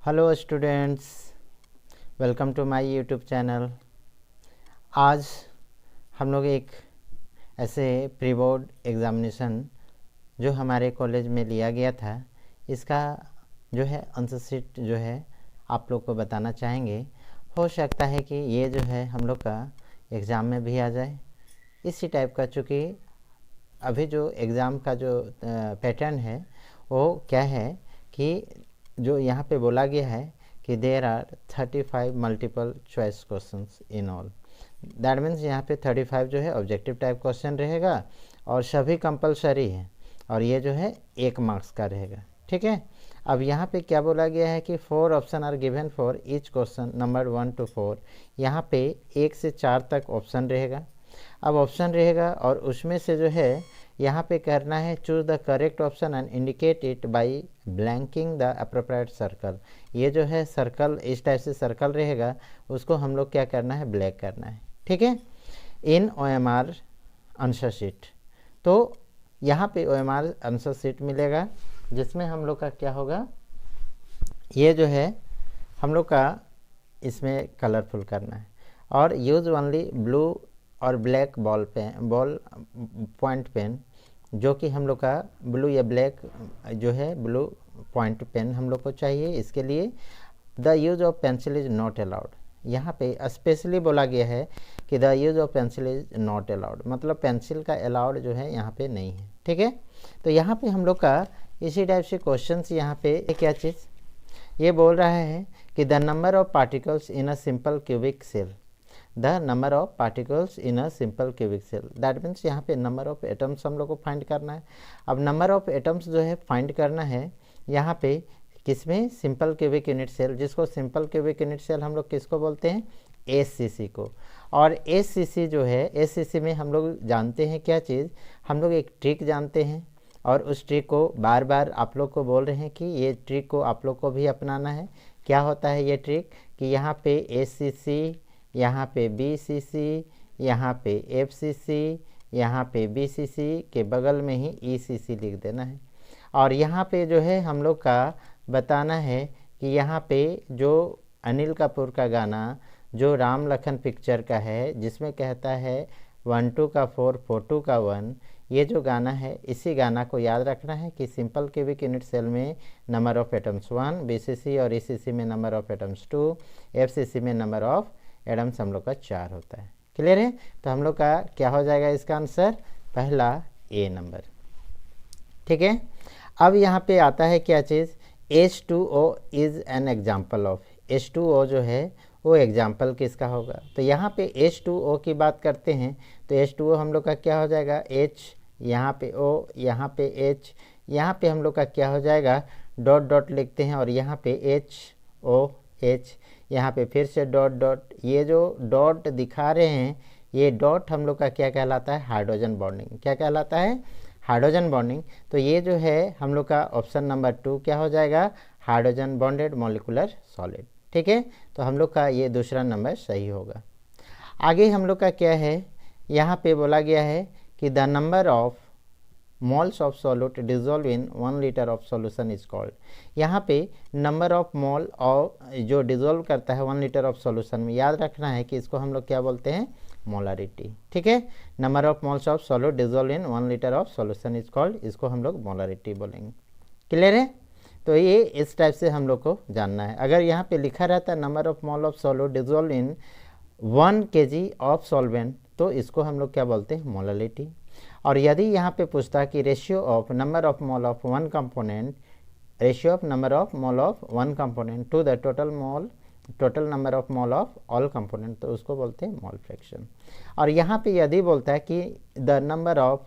Hello students, welcome to my YouTube channel. आज हम लोग एक ऐसे प्री बोर्ड एग्ज़ामिनेशन जो हमारे कॉलेज में लिया गया था, इसका जो है आंसर शीट जो है आप लोग को बताना चाहेंगे। हो सकता है कि ये जो है हम लोग का एग्ज़ाम में भी आ जाए इसी टाइप का, चूँकि अभी जो एग्ज़ाम का जो पैटर्न है वो क्या है कि जो यहाँ पे बोला गया है कि there are 35 multiple choice questions in all. That means यहाँ पे 35 जो है ऑब्जेक्टिव टाइप क्वेश्चन रहेगा और सभी कंपलसरी है, और ये जो है 1 मार्क्स का रहेगा। ठीक है, अब यहाँ पे क्या बोला गया है कि 4 option are given for each question number 1 to 4। यहाँ पे 1 से 4 तक ऑप्शन रहेगा। अब ऑप्शन रहेगा और उसमें से जो है यहाँ पे करना है choose the correct option and indicate it by blanking the appropriate circle. ये जो है सर्कल, इस टाइप से सर्कल रहेगा, उसको हम लोग क्या करना है, ब्लैक करना है। ठीक है, इन OMR आंसर शीट। तो यहाँ पे OMR आंसर शीट मिलेगा जिसमें हम लोग का क्या होगा, ये जो है हम लोग का इसमें कलरफुल करना है और यूज़ ओनली ब्लू और ब्लैक बॉल पॉइंट पेन, जो कि हम लोग का ब्लू या ब्लैक जो है ब्लू पॉइंट पेन हम लोग को चाहिए। इसके लिए the use of pencil is not allowed. यहाँ पे स्पेशली बोला गया है कि the use of pencil is not allowed, मतलब पेंसिल का अलाउड जो है यहाँ पे नहीं है। ठीक है, तो यहाँ पे हम लोग का इसी टाइप से क्वेश्चंस यहाँ पे क्या चीज़ ये बोल रहा है कि the number of particles in a simple cubic cell, the number of particles in a simple cubic cell. That means यहाँ पे नंबर ऑफ एटम्स हम लोग को फाइंड करना है। अब नंबर ऑफ एटम्स जो है फाइंड करना है यहाँ पे किसमें, सिंपल क्यूबिक यूनिट सेल, जिसको सिंपल क्यूबिक यूनिट सेल हम लोग किसको बोलते हैं, SCC को। और SCC जो है, SCC में हम लोग जानते हैं क्या चीज़, हम लोग एक ट्रिक जानते हैं और उस ट्रिक को बार बार आप लोग को बोल रहे हैं कि ये ट्रिक को आप लोग को भी अपनाना है। क्या होता है ये ट्रिक कि यहाँ पे SCC, यहाँ पे BCC, यहाँ पे FCC, यहाँ पे BCC के बगल में ही ECC लिख देना है। और यहाँ पे जो है हम लोग का बताना है कि यहाँ पे जो अनिल कपूर का गाना जो राम लखन पिक्चर का है, जिसमें कहता है 1 2 का 4 4 2 का 1, ये जो गाना है इसी गाना को याद रखना है कि सिंपल क्यूबिक यूनिट सेल में नंबर ऑफ एटम्स 1, BCC और ECC में नंबर ऑफ एटम्स 2, FCC में नंबर ऑफ एटम्स हम लोग का 4 होता है। क्लियर है, तो हम लोग का क्या हो जाएगा इसका आंसर, पहला A नंबर। ठीक है, अब यहाँ पे आता है क्या चीज़, H2O is an example of. H2O जो है वो एग्जाम्पल किसका होगा, तो यहाँ पे H2O की बात करते हैं तो H2O हम लोग का क्या हो जाएगा, H, यहाँ पे O, यहाँ पे H, यहाँ पे हम लोग का क्या हो जाएगा, डॉट डॉट लिखते हैं और यहाँ पे HOH, यहाँ पे फिर से डॉट डॉट। ये जो डॉट दिखा रहे हैं ये डॉट हम लोग का क्या कहलाता है, हाइड्रोजन बॉन्डिंग। क्या कहलाता है, हाइड्रोजन बॉन्डिंग। तो ये जो है हम लोग का ऑप्शन नंबर 2 क्या हो जाएगा, हाइड्रोजन बॉन्डेड मॉलिक्यूलर सॉलिड। ठीक है, तो हम लोग का ये दूसरा नंबर सही होगा। आगे हम लोग का क्या है, यहाँ पे बोला गया है कि the number of moles of solute dissolve in 1 litre of solution is called. यहाँ पे नंबर ऑफ मोल और जो डिजोल्व करता है 1 लीटर ऑफ सॉल्यूशन में, याद रखना है कि इसको हम लोग क्या बोलते हैं, मोलारिटी। ठीक है, number of moles of solute dissolve in 1 litre of solution is called, इसको हम लोग मोलारिटी बोलेंगे। क्लियर है, तो ये इस टाइप से हम लोग को जानना है। अगर यहाँ पे लिखा रहता है number of mole of solute dissolve in 1 kg of solvent, तो इसको हम लोग क्या बोलते हैं, मोलारिटी। और यदि यहाँ पे पूछता कि ratio of number of mole of one component, ratio of number of mole of one component to the total number of mole of all component, तो उसको बोलते हैं मोल फ्रैक्शन। और यहाँ पे यदि बोलता है कि the number of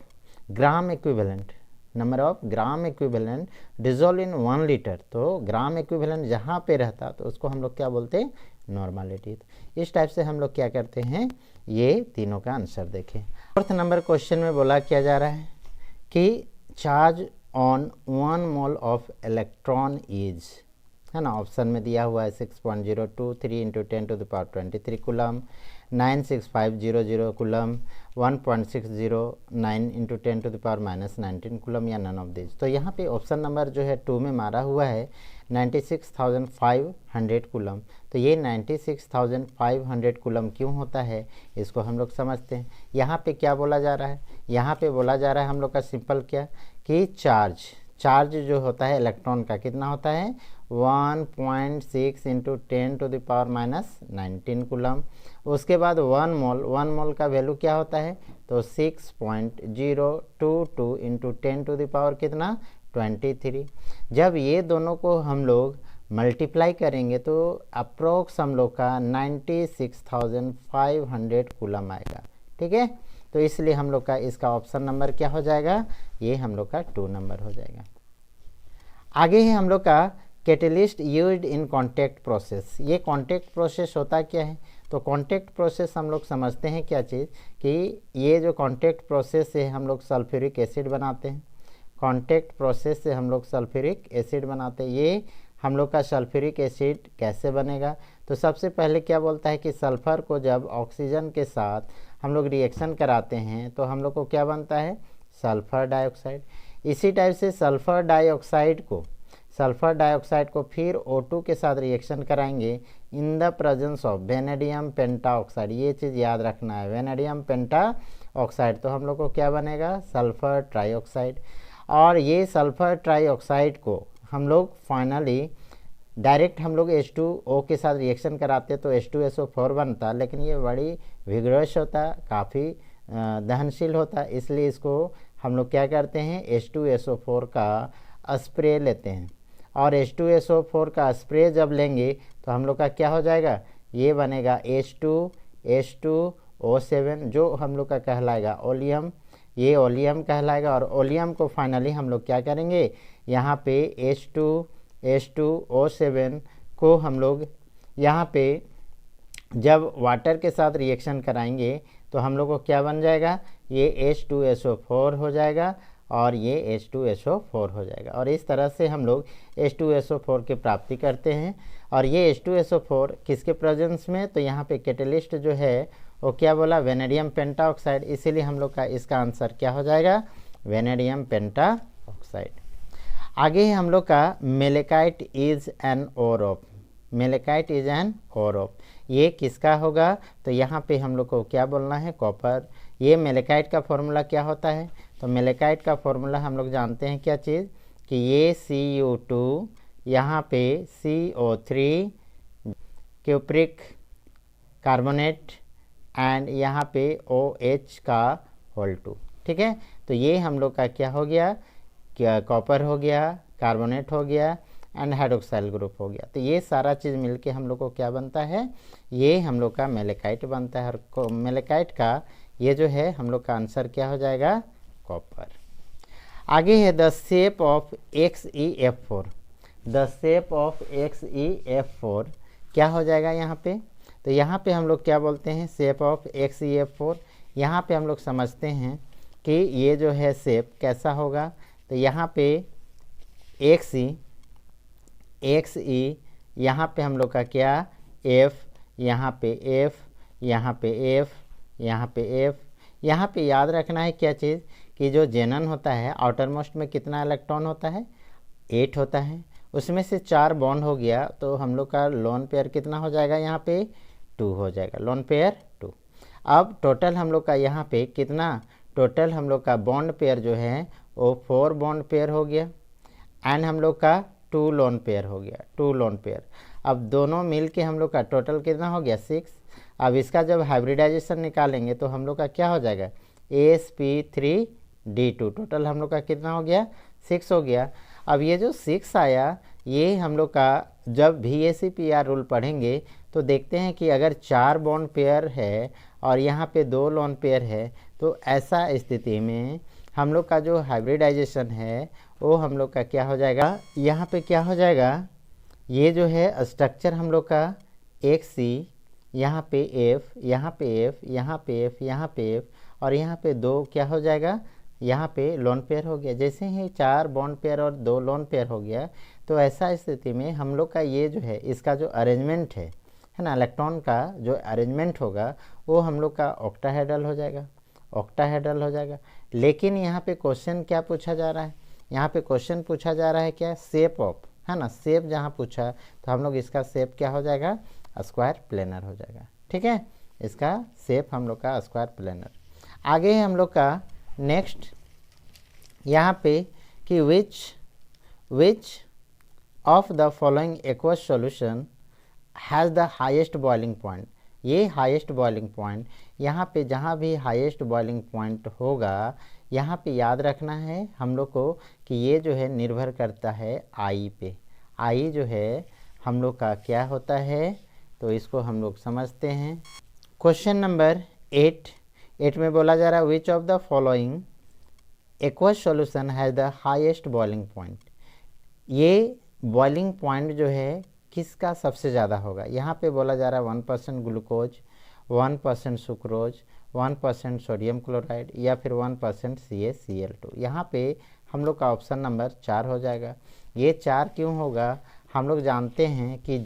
gram equivalent, number of gram equivalent dissolve in 1 litre, तो ग्राम इक्विवेलेंट जहाँ पे रहता तो उसको हम लोग क्या बोलते हैं, नॉर्मलिटी। इस टाइप से हम लोग क्या करते हैं, ये तीनों का आंसर देखें। 4th नंबर क्वेश्चन में बोला क्या जा रहा है कि charge on 1 mole of electron is, है ना। ऑप्शन में दिया हुआ है 6.023 into 10⁻23 coulomb, 96500 coulomb, 1.609 into 10⁻−19 coulomb या नन ऑफ दिस। तो यहाँ पे ऑप्शन नंबर जो है 2 में मारा हुआ है 96,500 कूलम। तो ये 96,500 कूलम क्यों होता है इसको हम लोग समझते हैं। यहाँ पे क्या बोला जा रहा है, यहाँ पे बोला जा रहा है हम लोग का सिंपल क्या कि चार्ज जो होता है इलेक्ट्रॉन का कितना होता है 1.6 इंटू 10⁻−19 कूलम। उसके बाद 1 मोल का वैल्यू क्या होता है तो 6.022 इंटू 10⁻, कितना 23। जब ये दोनों को हम लोग मल्टीप्लाई करेंगे तो अप्रोक्स हम लोग का 96,500 कूलम आएगा। ठीक है, तो इसलिए हम लोग का इसका ऑप्शन नंबर क्या हो जाएगा, ये हम लोग का 2 नंबर हो जाएगा। आगे है हम लोग का catalyst used in contact process. ये कॉन्टैक्ट प्रोसेस होता क्या है, तो कॉन्टैक्ट प्रोसेस हम लोग समझते हैं क्या चीज़ कि ये जो कॉन्टैक्ट प्रोसेस से हम लोग सल्फ्यूरिक एसिड बनाते हैं। कॉन्टैक्ट प्रोसेस से हम लोग सल्फ्यूरिक एसिड बनाते हैं। ये हम लोग का सल्फ्यूरिक एसिड कैसे बनेगा, तो सबसे पहले क्या बोलता है कि सल्फ़र को जब ऑक्सीजन के साथ हम लोग रिएक्शन कराते हैं तो हम लोग को क्या बनता है सल्फ़र डाइऑक्साइड। इसी टाइप से सल्फ़र डाइऑक्साइड को फिर O2 के साथ रिएक्शन कराएंगे in the presence of vanadium pentoxide. ये चीज़ याद रखना है, वेनेडियम पेंटाऑक्साइड, तो हम लोग को क्या बनेगा सल्फ़र ट्राइऑक्साइड। और ये सल्फ़र ट्राइऑक्साइड को हम लोग फाइनली डायरेक्ट हम लोग H2O के साथ रिएक्शन कराते तो H2SO4 बनता, लेकिन ये बड़ी विग्रस होता, काफ़ी दहनशील होता, इसलिए इसको हम लोग क्या करते हैं H2SO4 का स्प्रे लेते हैं। और H2SO4 का स्प्रे जब लेंगे तो हम लोग का क्या हो जाएगा, ये बनेगा H2O7 जो हम लोग का कहलाएगा ओलियम, ये ओलियम कहलाएगा। और ओलियम को फाइनली हम लोग क्या करेंगे, यहाँ पे H2O7 को हम लोग यहाँ पे जब वाटर के साथ रिएक्शन कराएंगे तो हम लोग को क्या बन जाएगा, ये H2SO4 हो जाएगा और ये H2SO4 हो जाएगा। और इस तरह से हम लोग H2SO4 की प्राप्ति करते हैं। और ये H2SO4 किसके प्रेजेंस में, तो यहाँ पे कैटेलिस्ट जो है वो क्या बोला वेनेडियम पेंटाऑक्साइड, इसीलिए हम लोग का इसका आंसर क्या हो जाएगा वेनेडियम पेंटाऑक्साइड। आगे है हम लोग का malachite is an ore of. Malachite is an ore of, ये किसका होगा, तो यहाँ पे हम लोग को क्या बोलना है कॉपर। ये मेलेकाइट का फॉर्मूला क्या होता है, तो मेलेकाइट का फॉर्मूला हम लोग जानते हैं क्या चीज़ कि ये Cu2 यहाँ पे CO3 क्यूप्रिक कार्बोनेट एंड यहाँ पे OH का होल 2। ठीक है, तो ये हम लोग का क्या हो गया, क्या कॉपर हो गया, कार्बोनेट हो गया एंड हाइड्रोक्साइल ग्रुप हो गया। तो ये सारा चीज़ मिलके हम लोग को क्या बनता है, ये हम लोग का मेलेकाइट बनता है। और मेलेकाइट का ये जो है हम लोग का आंसर क्या हो जाएगा कॉपर। आगे है the shape of XeF4। The shape of XeF4 क्या हो जाएगा यहाँ पे, तो यहाँ पे हम लोग क्या बोलते हैं शेप ऑफ XeF4। यहाँ पे हम लोग समझते हैं कि ये जो है शेप कैसा होगा, तो यहाँ पे XE यहाँ पे हम लोग का क्या F, यहाँ पे F, यहाँ पे F, यहाँ पे F। यहाँ पे याद रखना है क्या चीज़ कि जो जेनन होता है आउटर मोस्ट में कितना इलेक्ट्रॉन होता है 8 होता है, उसमें से 4 बॉन्ड हो गया तो हम लोग का लोन पेयर कितना हो जाएगा, यहाँ पे 2 हो जाएगा, लोन पेयर 2। अब टोटल हम लोग का यहाँ पे कितना, टोटल हम लोग का बॉन्ड पेयर जो है वो 4 बॉन्ड पेयर हो गया एंड हम लोग का 2 लोन पेयर हो गया, 2 लोन पेयर। अब दोनों मिल के हम लोग का टोटल कितना हो गया 6। अब इसका जब हाइब्रिडाइजेशन निकालेंगे तो हम लोग का क्या हो जाएगा sp3d2, टोटल हम लोग का कितना हो गया 6 हो गया। अब ये जो 6 आया ये हम लोग का जब VACPR रूल पढ़ेंगे तो देखते हैं कि अगर 4 बॉन्ड पेयर है और यहाँ पे 2 लोन पेयर है तो ऐसा स्थिति में हम लोग का जो हाइब्रिडाइजेशन है वो हम लोग का क्या हो जाएगा, यहाँ पे क्या हो जाएगा, ये जो है स्ट्रक्चर हम लोग का XC, यहाँ पे F, यहाँ पे F, यहाँ पे F, यहाँ पे F और यहाँ पे 2 क्या हो जाएगा, यहाँ पे लोन पेयर हो गया। जैसे ही 4 बॉन्ड पेयर और 2 लोन पेयर हो गया तो ऐसा स्थिति में हम लोग का ये जो है इसका जो अरेंजमेंट है ना, इलेक्ट्रॉन का जो अरेंजमेंट होगा वो हम लोग का ऑक्टाहेड्रल हो जाएगा, ऑक्टाहेड्रल हो जाएगा। लेकिन यहाँ पे क्वेश्चन क्या पूछा जा रहा है, यहाँ पे क्वेश्चन पूछा जा रहा है क्या, शेप ऑफ, है ना, शेप जहाँ पूछा तो हम लोग इसका शेप क्या हो जाएगा, स्क्वायर प्लेनर हो जाएगा। ठीक है, इसका शेप हम लोग का स्क्वायर प्लेनर। आगे हम लोग का नेक्स्ट यहाँ पे कि which of the following aqueous solution has the highest boiling point. ये हाईएस्ट बॉइलिंग पॉइंट, यहाँ पे जहाँ भी हाईएस्ट बॉइलिंग पॉइंट होगा यहाँ पे याद रखना है हम लोग को कि ये जो है निर्भर करता है आई पे। आई जो है हम लोग का क्या होता है, तो इसको हम लोग समझते हैं। क्वेश्चन नंबर 8 में बोला जा रहा है which of the following aqueous solution has the highest boiling point. ये बॉइलिंग पॉइंट जो है किसका सबसे ज़्यादा होगा, यहाँ पे बोला जा रहा है 1% ग्लूकोज, 1% सुक्रोज, 1% सोडियम क्लोराइड या फिर 1% CaCl2। यहाँ पे हम लोग का ऑप्शन नंबर 4 हो जाएगा। ये 4 क्यों होगा, हम लोग जानते हैं कि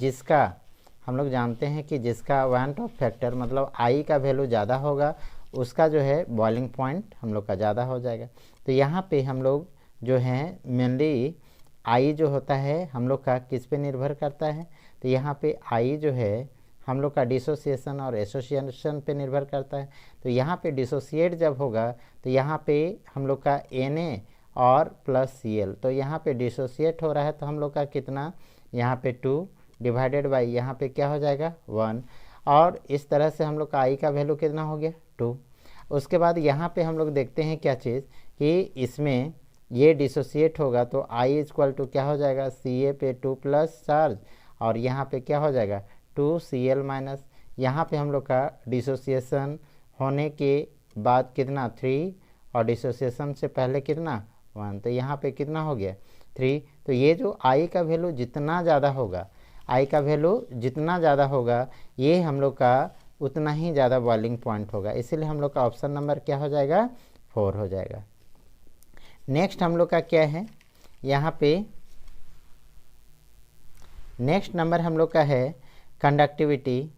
जिसका वांट ऑफ फैक्टर मतलब आई का वैल्यू ज़्यादा होगा उसका जो है बॉइलिंग पॉइंट हम लोग का ज़्यादा हो जाएगा। तो यहाँ पे हम लोग जो हैं मेनली आई जो होता है हम लोग का किस पे निर्भर करता है, तो यहाँ पे आई जो है हम लोग का डिसोसिएशन और एसोसिएशन पे निर्भर करता है। तो यहाँ पे डिसोसिएट जब होगा तो यहाँ पे हम लोग का Na और प्लस Cl, तो यहाँ पे डिसोसिएट हो रहा है तो हम लोग का कितना, यहाँ पे 2 डिवाइडेड बाई यहाँ पे क्या हो जाएगा 1, और इस तरह से हम लोग का आई का वैल्यू कितना हो गया 2। उसके बाद यहाँ पे हम लोग देखते हैं क्या चीज़ कि इसमें ये डिसोसिएट होगा तो आई इक्वल टू क्या हो जाएगा Ca पे 2 प्लस चार्ज और यहाँ पे क्या हो जाएगा 2Cl माइनस। यहाँ पे हम लोग का डिसोसिएशन होने के बाद कितना 3 और डिसोसिएशन से पहले कितना 1, तो यहाँ पे कितना हो गया 3। तो ये जो आई का वैल्यू जितना ज़्यादा होगा, आई का वैल्यू जितना ज़्यादा होगा ये हम लोग का उतना ही ज़्यादा बॉइलिंग पॉइंट होगा, इसीलिए हम लोग का ऑप्शन नंबर क्या हो जाएगा 4 हो जाएगा। नेक्स्ट हम लोग का क्या है, यहाँ पे नेक्स्ट नंबर हम लोग का है कंडक्टिविटी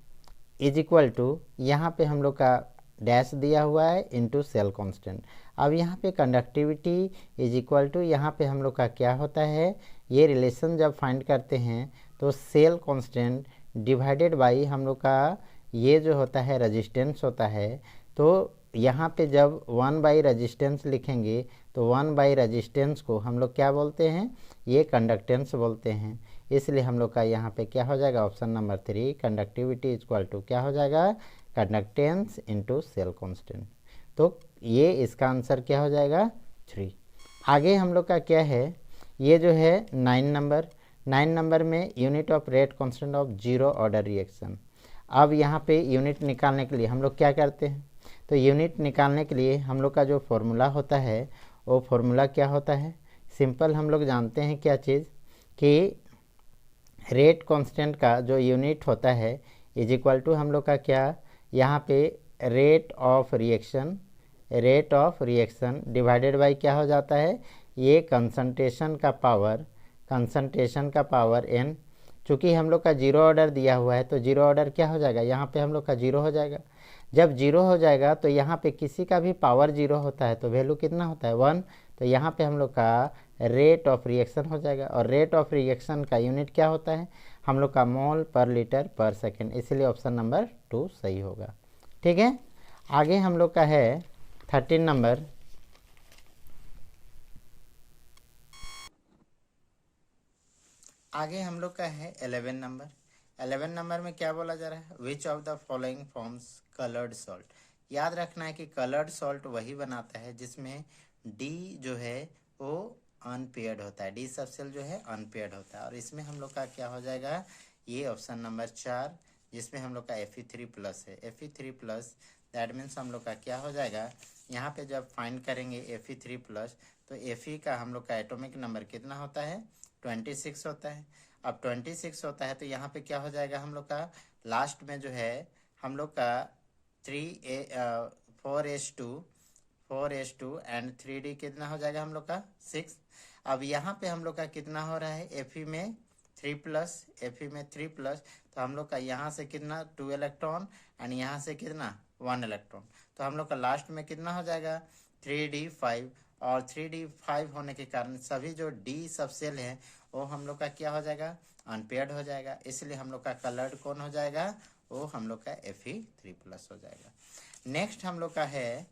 इज इक्वल टू, यहाँ पे हम लोग का डैश दिया हुआ है इनटू सेल कांस्टेंट। अब यहाँ पे कंडक्टिविटी इज इक्वल टू यहाँ पे हम लोग का क्या होता है, ये रिलेशन जब फाइंड करते हैं तो सेल कांस्टेंट डिवाइडेड बाई हम लोग का ये जो होता है रेजिस्टेंस होता है। तो यहाँ पे जब 1 बाई रेजिस्टेंस लिखेंगे तो 1 बाई रेजिस्टेंस को हम लोग क्या बोलते हैं, ये कंडक्टेंस बोलते हैं, इसलिए हम लोग का यहाँ पे क्या हो जाएगा option number 3 conductivity equal to क्या हो जाएगा कंडक्टेंस इनटू सेल कांस्टेंट। तो ये इसका आंसर क्या हो जाएगा 3। आगे हम लोग का क्या है, ये जो है 9 नंबर में unit of rate constant of zero order reaction. अब यहाँ पे यूनिट निकालने के लिए हम लोग क्या करते हैं, तो यूनिट निकालने के लिए हम लोग का जो फॉर्मूला होता है वो फॉर्मूला क्या होता है, सिंपल हम लोग जानते हैं क्या चीज़ कि रेट कांस्टेंट का जो यूनिट होता है इज इक्वल टू हम लोग का क्या, यहाँ पे rate of reaction divided by क्या हो जाता है, ये कंसंट्रेशन का पावर n। चूँकि हम लोग का जीरो ऑर्डर दिया हुआ है तो जीरो ऑर्डर क्या हो जाएगा, यहाँ पे हम लोग का जीरो हो जाएगा। जब जीरो हो जाएगा तो यहाँ पे किसी का भी पावर जीरो होता है तो वैल्यू कितना होता है 1, तो यहाँ पे हम लोग का रेट ऑफ रिएक्शन हो जाएगा। और रेट ऑफ रिएक्शन का यूनिट क्या होता है हम लोग का मोल पर लीटर पर सेकेंड, इसलिए ऑप्शन नंबर 2 सही होगा। ठीक है, आगे हम लोग का है 13 नंबर। आगे हम लोग का है 11 नंबर। 11 नंबर में क्या बोला जा रहा है, which of the following forms coloured salt. याद रखना है कि कलर्ड सॉल्ट वही बनाता है जिसमें डी जो है वो अनपेयर्ड होता है, डी सबसेल जो है अनपेयर्ड होता है। और इसमें हम लोग का क्या हो जाएगा, ये ऑप्शन नंबर 4 जिसमें हम लोग का Fe3 प्लस है। Fe3 प्लस दैट मीन्स हम लोग का क्या हो जाएगा, यहाँ पे जब फाइंड करेंगे Fe3 प्लस तो Fe का हम लोग का एटॉमिक नंबर कितना होता है 26 होता है। अब 26 होता है तो यहाँ पे क्या हो जाएगा हम लोग का लास्ट में जो है हम लोग का 4H2 एंड 3D कितना हो जाएगा हम लोग का 6। अब यहाँ पे हम लोग का कितना हो रहा है, Fe में 3+, Fe में 3+, तो हम लोग का यहाँ से कितना 2 इलेक्ट्रॉन एंड यहाँ से कितना 1 इलेक्ट्रॉन, तो हम लोग का लास्ट में कितना हो जाएगा 3d5। और 3d5 होने के कारण सभी जो डी सब सेल है वो हम लोग का क्या हो जाएगा, अनपेयर्ड हो जाएगा, इसलिए हम लोग का कलर्ड कौन हो जाएगा, वो हम लोग का Fe3+ हो जाएगा। नेक्स्ट हम लोग का है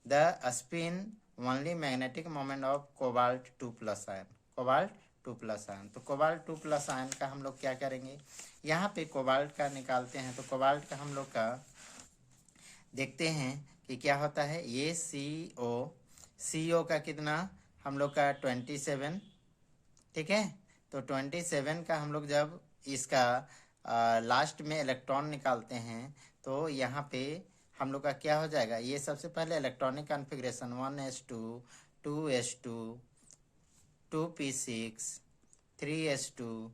the spin only magnetic moment of cobalt 2+ ion, cobalt 2+ ion. तो कोबाल्ट 2+ आयन का हम लोग क्या करेंगे, यहाँ पे कोबाल्ट का निकालते हैं, तो कोबाल्ट का हम लोग का देखते हैं कि क्या होता है, ये CO का कितना हम लोग का 27, ठीक है। तो 27 का हम लोग जब इसका लास्ट में इलेक्ट्रॉन निकालते हैं तो यहाँ पे हम लोग का क्या हो जाएगा, ये सबसे पहले electronic configuration 1s2 2s2 2p6 3s2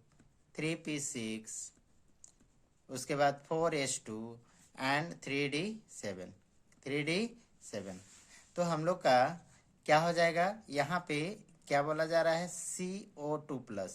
3p6, उसके बाद 4s2 एंड 3d7। तो हम लोग का क्या हो जाएगा, यहाँ पे क्या बोला जा रहा है CO2+,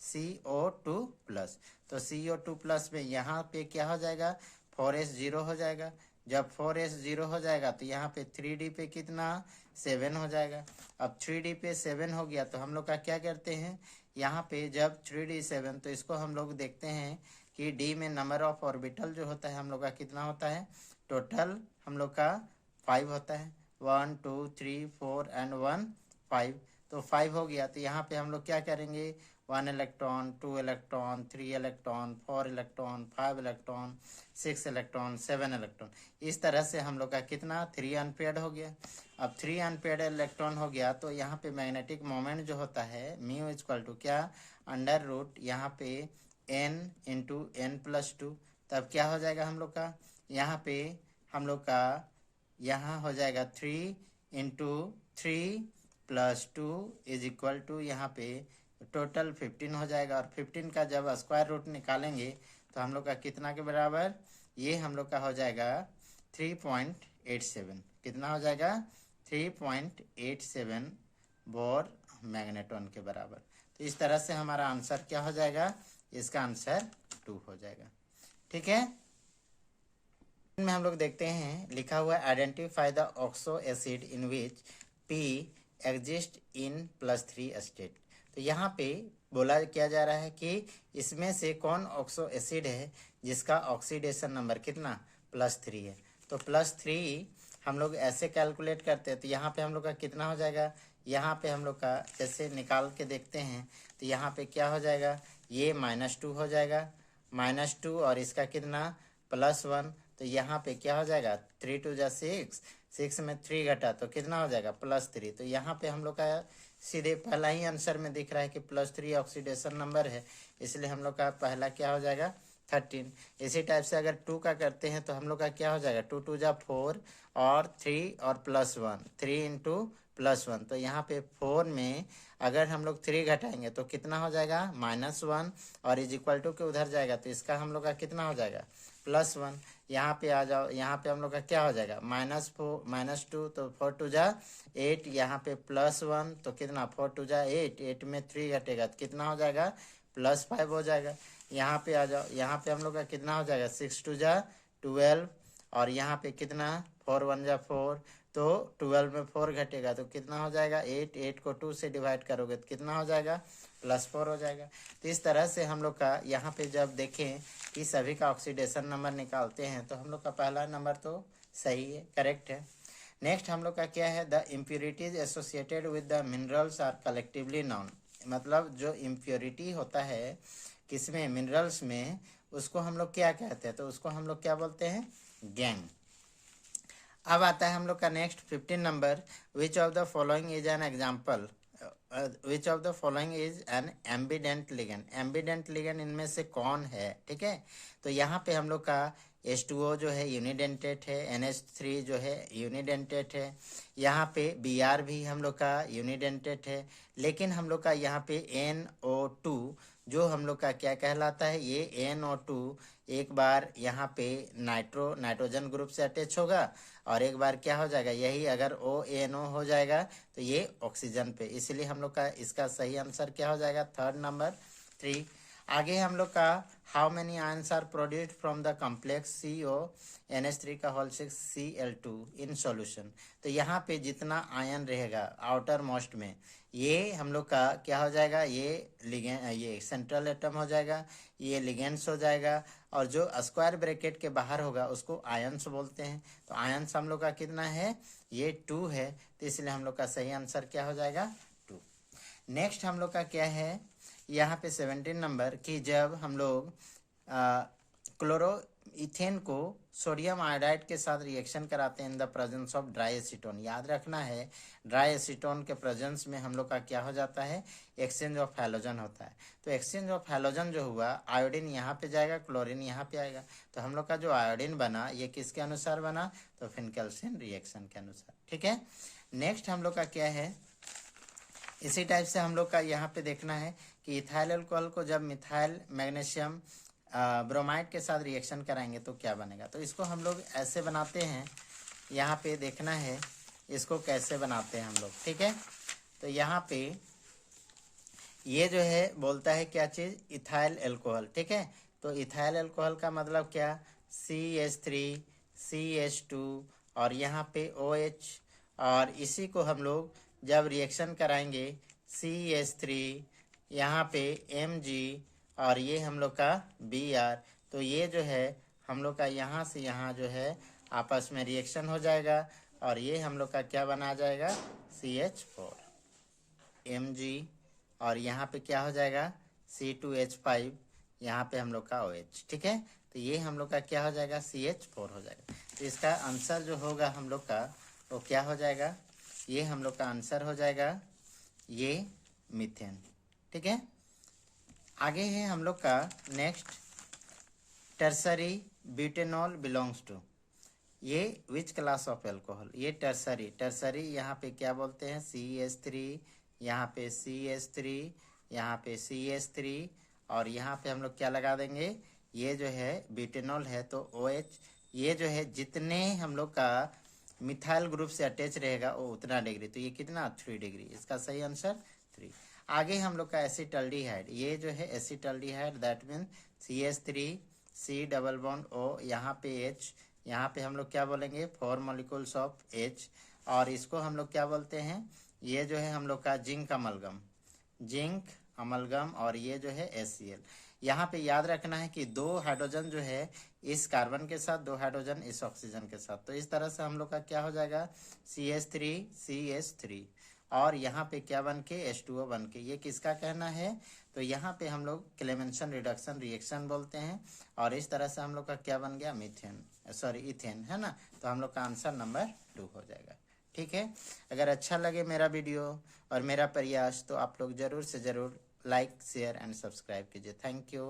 CO2+। तो CO2+ में यहाँ पे क्या हो जाएगा 4s 0 हो जाएगा। जब 4s 0 हो जाएगा तो यहाँ पे 3d पे कितना 7 हो जाएगा। अब 3d पे 7 हो गया तो हम लोग का क्या करते हैं, यहाँ पे जब 3d 7 तो इसको हम लोग देखते हैं कि d में नंबर ऑफ ऑर्बिटल जो होता है हम लोग का कितना होता है, टोटल हम लोग का 5 होता है, 1 2 3 4 एंड 1 5। तो 5 हो गया तो यहाँ पे हम लोग क्या करेंगे, 1 electron 2 electron 3 electron 4 electron 5 electron 6 electron 7 electron, इस तरह से हम लोग का कितना 3 अनपेयर्ड हो गया। अब 3 अनपेयर्ड इलेक्ट्रॉन हो गया तो यहाँ पे मैग्नेटिक मोमेंट जो होता है म्यू इक्वल टू क्या, अंडर रूट यहाँ पे n इंटू n+2, तब क्या हो जाएगा हम लोग का, यहाँ पे हम लोग का यहाँ हो जाएगा 3 इंटू 3 + 2 इज इक्वल टू यहाँ पे टोटल 15 हो जाएगा। और 15 का जब स्क्वायर रूट निकालेंगे तो हम लोग का कितना के बराबर, ये हम लोग का हो जाएगा 3.87, कितना हो जाएगा 3.87 बोर मैग्नेटॉन के बराबर। तो इस तरह से हमारा आंसर क्या हो जाएगा, इसका आंसर 2 हो जाएगा, ठीक है। में हम लोग देखते हैं लिखा हुआ identify the oxo acid in which P exist in +3 state. तो यहाँ पे बोला क्या जा रहा है कि इसमें से कौन ऑक्सो एसिड है जिसका ऑक्सीडेशन नंबर कितना +3 है। तो +3 हम लोग ऐसे कैलकुलेट करते हैं तो यहाँ पे हम लोग का कितना हो जाएगा, यहाँ पे हम लोग का जैसे निकाल के देखते हैं तो यहाँ पे क्या हो जाएगा, ये -2 हो जाएगा, -2 और इसका कितना +1, तो यहाँ पे क्या हो जाएगा 3 2 जा 6, 6 में 3 घटा तो कितना हो जाएगा +3। तो यहाँ पे हम लोग का सीधे पहला ही आंसर में दिख रहा है कि +3 ऑक्सीडेशन नंबर है, इसलिए हम लोग का पहला क्या हो जाएगा 13। इसी टाइप से अगर 2 का करते हैं तो हम लोग का क्या हो जाएगा 2 2 जा 4 और 3 और +1, 3 इंटू +1, तो यहाँ पे 4 में अगर हम लोग 3 घटाएंगे तो कितना हो जाएगा -1 और इज इक्वल टू के उधर जाएगा तो इसका हम लोग का कितना हो जाएगा +1। यहाँ पे आ जाओ, यहाँ पे हम लोग का क्या हो जाएगा -2, तो 4 2 जा 8, यहाँ पे +1 तो कितना 4 2 जा 8, 8 में 3 घटेगा तो कितना हो जाएगा +5 हो जाएगा। यहाँ पे आ जाओ, यहाँ पे हम लोग का कितना हो जाएगा 6 2 जा 12 और यहाँ पे कितना 4 1 जा 4, तो 12 में 4 घटेगा तो कितना हो जाएगा 8, 8 को 2 से डिवाइड करोगे तो कितना हो जाएगा +4 हो जाएगा। तो इस तरह से हम लोग का यहाँ पे जब देखें कि सभी का ऑक्सीडेशन नंबर निकालते हैं तो हम लोग का पहला नंबर तो सही है, करेक्ट है। नेक्स्ट हम लोग का क्या है, the impurities associated with the minerals are collectively known. मतलब जो इम्प्योरिटी होता है किसमें, मिनरल्स में, उसको हम लोग क्या कहते हैं, तो उसको हम लोग क्या बोलते हैं गैंग। अब आता है हम लोग का next 15 number, which of the following is an example, which of the following is an ambient ligand. Ambient ligand इनमें से कौन है, ठीक है। तो यहाँ पे हम लोग का H2O जो है यूनिडेंटेट है, NH3 जो है यूनिडेंटेट है, यहाँ पे Br भी हम लोग का यूनिडेंटेट है, लेकिन हम लोग का यहाँ पे NO2 जो हम लोग का क्या कहलाता है, ये NO2 एक बार यहाँ पे नाइट्रोजन ग्रुप से अटैच होगा और एक बार क्या हो जाएगा, यही अगर ONO हो जाएगा तो ये ऑक्सीजन पे, इसलिए हम लोग का इसका सही आंसर क्या हो जाएगा, थर्ड नंबर 3। आगे हम लोग का how many ions are produced from the complex CONH3 का होल 6 Cl2 इन सॉल्यूशन। तो यहाँ पे जितना आयन रहेगा आउटर मोस्ट में, ये हम लोग का क्या हो जाएगा, ये सेंट्रल एटम हो जाएगा, ये लिगेंड्स हो जाएगा, और जो स्क्वायर ब्रैकेट के बाहर होगा उसको आयंस बोलते हैं। तो आयंस हम लोग का कितना है, ये 2 है, तो इसलिए हम लोग का सही आंसर क्या हो जाएगा, 2। नेक्स्ट हम लोग का क्या है, यहाँ पे 17 नंबर कि जब हम लोग क्लोरो इथेन को सोडियम आयोडाइड के साथ रिएक्शन कराते हैं in the presence of dry acetone. याद रखना है, ड्राई एसीटोन के प्रेजेंस में हम लोग का क्या हो जाता है, एक्सचेंज ऑफ हैलोजन होता है। तो एक्सचेंज ऑफ हैलोजन जो हुआ, आयोडीन यहाँ पे जाएगा, क्लोरीन यहाँ पे आएगा, तो हम लोग का जो आयोडीन बना ये किसके अनुसार बना, तो फिनकेल्सिन रिएक्शन के अनुसार। ठीक है, नेक्स्ट हम लोग का क्या है, इसी टाइप से हम लोग का यहाँ पे देखना है कि इथाइल अल्कोहल को जब मिथाइल मैग्नीशियम ब्रोमाइड के साथ रिएक्शन कराएंगे तो क्या बनेगा। तो इसको हम लोग ऐसे बनाते हैं, यहाँ पे देखना है इसको कैसे बनाते हैं हम लोग। ठीक है, तो यहाँ पे ये जो है बोलता है क्या चीज़, इथाइल अल्कोहल। ठीक है, तो इथाइल अल्कोहल का मतलब क्या, CH3 CH2 और यहाँ पे OH, और इसी को हम लोग जब रिएक्शन कराएंगे CH3 यहाँ पे Mg और ये हम लोग का Br, तो ये जो है हम लोग का यहाँ से यहाँ जो है आपस में रिएक्शन हो जाएगा और ये हम लोग का क्या बना जाएगा, CH4 Mg और यहाँ पे क्या हो जाएगा C2H5, यहाँ पे हम लोग का OH। ठीक है, तो ये हम लोग का क्या हो जाएगा, CH4 हो जाएगा। तो इसका आंसर जो होगा हम लोग का वो क्या हो जाएगा, ये हम लोग का आंसर हो जाएगा ये मीथेन। ठीक है, आगे है हम लोग का next, tertiary butanol belongs to, ये विच क्लास ऑफ एल्कोहल, ये टर्सरी यहाँ पे क्या बोलते हैं, CH3 यहाँ पे CH3 यहाँ पे CH3 और यहाँ पे हम लोग क्या लगा देंगे, ये जो है ब्यूटेनॉल है तो OH, ये जो है जितने हम लोग का मिथाइल ग्रुप से अटैच रहेगा वो उतना डिग्री, तो ये कितना 3 डिग्री, इसका सही आंसर 3। आगे हम लोग का एसिटाल्डिहाइड, ये जो है acetaldehyde that mean CH3 C double bond O यहाँ पे H, यहाँ पे हम लोग क्या बोलेंगे 4 मॉलिक्यूल्स ऑफ H, और इसको हम लोग क्या बोलते हैं, ये जो है हम लोग का जिंक अमलगम और ये जो है HCl। यहाँ पे याद रखना है कि 2 हाइड्रोजन जो है इस कार्बन के साथ, 2 हाइड्रोजन इस ऑक्सीजन के साथ, तो इस तरह से हम लोग का क्या हो जाएगा CH3 CH3 और यहाँ पे क्या बन के H2O बन के, ये किसका कहना है, तो यहाँ पे हम लोग क्लेमेंसन रिडक्शन रिएक्शन बोलते हैं और इस तरह से हम लोग का क्या बन गया इथेन है ना। तो हम लोग का आंसर नंबर 2 हो जाएगा। ठीक है, अगर अच्छा लगे मेरा वीडियो और मेरा प्रयास तो आप लोग ज़रूर से ज़रूर लाइक शेयर एंड सब्सक्राइब कीजिए। Thank you.